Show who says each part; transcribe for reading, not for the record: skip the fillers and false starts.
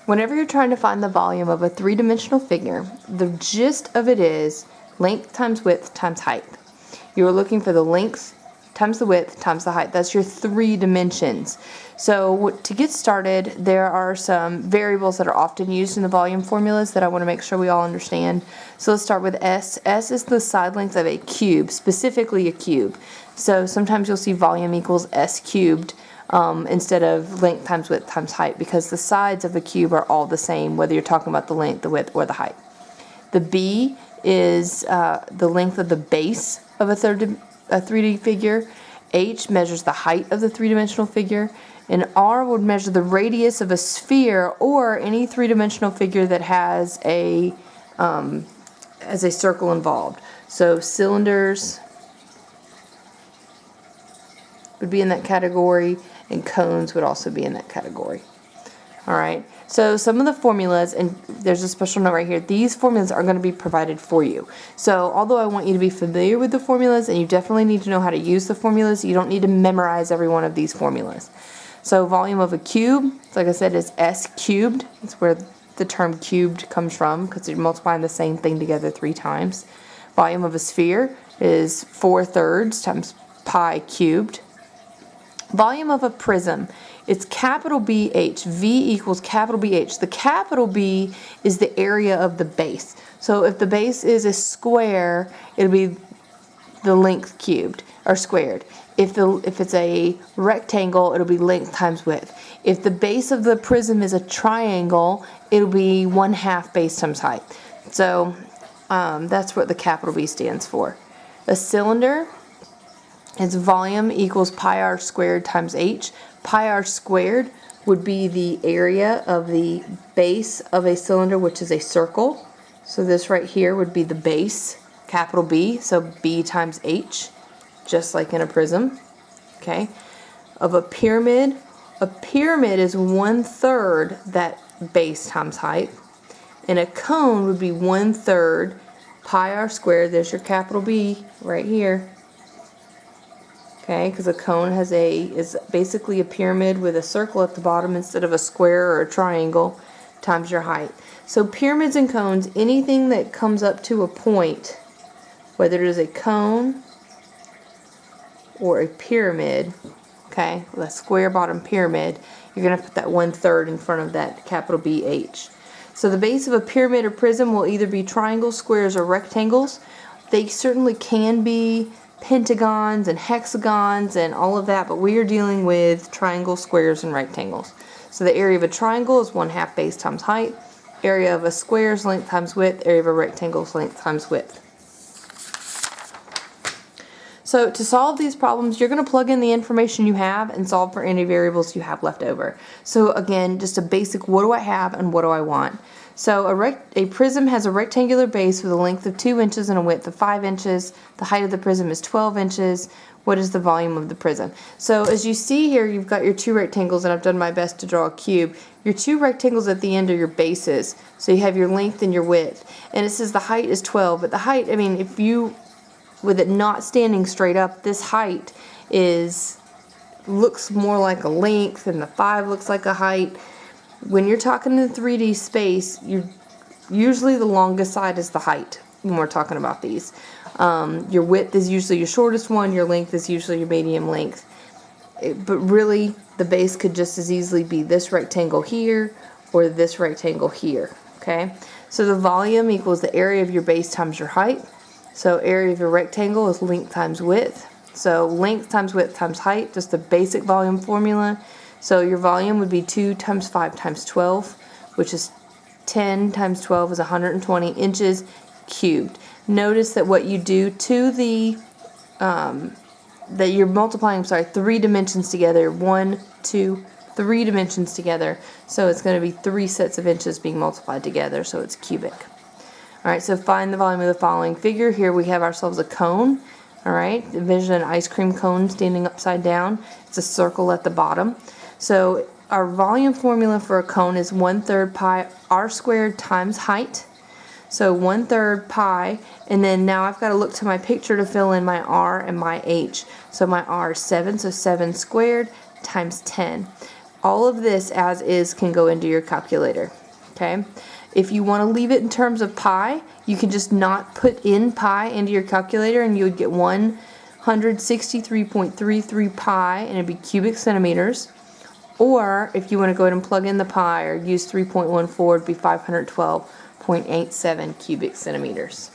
Speaker 1: Whenever you're trying to find the volume of a three-dimensional figure, the gist of it is length times width times height. You are looking for the length times the width times the height. That's your 3 dimensions. So to get started, there are some variables that are often used in the volume formulas that I want to make sure we all understand. So let's start with S. S is the side length of a cube, specifically a cube. So sometimes you'll see volume equals S cubed instead of length times width times height, because the sides of a cube are all the same, whether you're talking about the length, the width, or the height. The B is the length of the base of a 3D figure. H measures the height of the three-dimensional figure. And R would measure the radius of a sphere or any three-dimensional figure that has a circle involved. So cylinders would be in that category, and cones would also be in that category. Alright, so some of the formulas, and there's a special note right here, these formulas are going to be provided for you. So although I want you to be familiar with the formulas, and you definitely need to know how to use the formulas, you don't need to memorize every one of these formulas. So volume of a cube, like I said, is S cubed. That's where the term cubed comes from, because you're multiplying the same thing together 3 times. Volume of a sphere is 4/3 times pi cubed. Volume of a prism, it's capital BH. V equals capital BH. The capital B is the area of the base. So if the base is a square, it'll be the length cubed or squared. If it's a rectangle, it'll be length times width. If the base of the prism is a triangle, it'll be 1/2 base times height. So that's what the capital B stands for. A cylinder, its volume equals pi r squared times h. Pi r squared would be the area of the base of a cylinder, which is a circle. So this right here would be the base, capital B, so B times h, just like in a prism. Okay. Of a pyramid is 1/3 that base times height. And a cone would be 1/3 pi r squared. There's your capital B right here. Okay, because a cone is basically a pyramid with a circle at the bottom instead of a square or a triangle times your height. So pyramids and cones, anything that comes up to a point, whether it is a cone or a pyramid, okay, with a square bottom pyramid, you're going to put that 1/3 in front of that capital BH. So the base of a pyramid or prism will either be triangles, squares, or rectangles. They certainly can be pentagons and hexagons and all of that, but we are dealing with triangles, squares, and rectangles. So the area of a triangle is 1/2 base times height. Area of a square is length times width. Area of a rectangle is length times width. So to solve these problems, you're going to plug in the information you have and solve for any variables you have left over. So again, just a basic, what do I have and what do I want? So a prism has a rectangular base with a length of 2 inches and a width of 5 inches. The height of the prism is 12 inches. What is the volume of the prism? So as you see here, you've got your 2 rectangles, and I've done my best to draw a cube. Your 2 rectangles at the end are your bases. So you have your length and your width. And it says the height is 12, but the height, I mean, if you, with it not standing straight up, this height looks more like a length, and the 5 looks like a height. When you're talking in 3D space, usually the longest side is the height when we're talking about these. Your width is usually your shortest one, your length is usually your medium length. But really, the base could just as easily be this rectangle here or this rectangle here. Okay? So the volume equals the area of your base times your height. So area of your rectangle is length times width. So length times width times height, just the basic volume formula. So your volume would be 2 times 5 times 12, which is 10 times 12 is 120 inches cubed. Notice that what you do to the, that you're multiplying, 3 dimensions together, 1, 2, 3 dimensions together. So it's going to be 3 sets of inches being multiplied together, so it's cubic. Alright, so find the volume of the following figure. Here we have ourselves a cone. Alright, envision an ice cream cone standing upside down. It's a circle at the bottom. So our volume formula for a cone is 1/3 pi r squared times height. So 1/3 pi, and then now I've got to look to my picture to fill in my r and my h. So my r is 7, so 7 squared times 10. All of this as is can go into your calculator, okay? If you want to leave it in terms of pi, you can just not put in pi into your calculator and you would get 163.33 pi and it'd be cubic centimeters. Or if you want to go ahead and plug in the pi or use 3.14, it'd be 512.87 cubic centimeters.